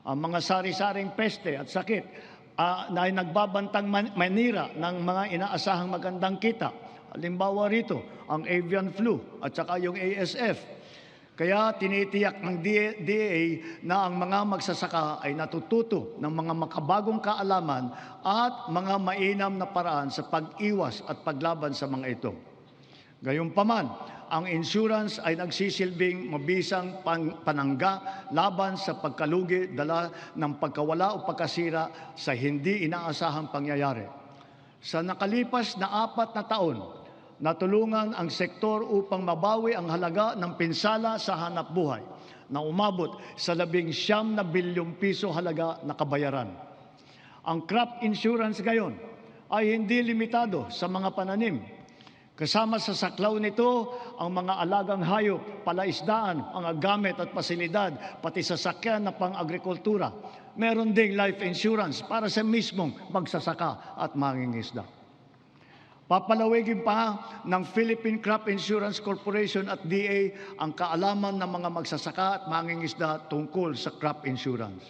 ang mga sari-saring peste at sakit na ay nagbabantang manira ng mga inaasahang magandang kita. Halimbawa rito, ang avian flu at saka yung ASF. Kaya tinitiyak ng DA na ang mga magsasaka ay natututo ng mga makabagong kaalaman at mga mainam na paraan sa pag-iwas at paglaban sa mga ito. Gayunpaman, ang insurance ay nagsisilbing mabisang panangga laban sa pagkalugi dala ng pagkawala o pagkasira sa hindi inaasahang pangyayari. Sa nakalipas na 4 na taon, natulungan ang sektor upang mabawi ang halaga ng pinsala sa hanapbuhay na umabot sa 19 na bilyong piso halaga na kabayaran. Ang crop insurance ngayon ay hindi limitado sa mga pananim. Kasama sa saklaw nito ang mga alagang hayop, palaisdaan, mga gamit at pasilidad, pati sasakyan na pang-agrikultura. Meron ding life insurance para sa mismong magsasaka at mangingisda. Papalawigin pa ng Philippine Crop Insurance Corporation at DA ang kaalaman ng mga magsasaka at mangingisda tungkol sa crop insurance.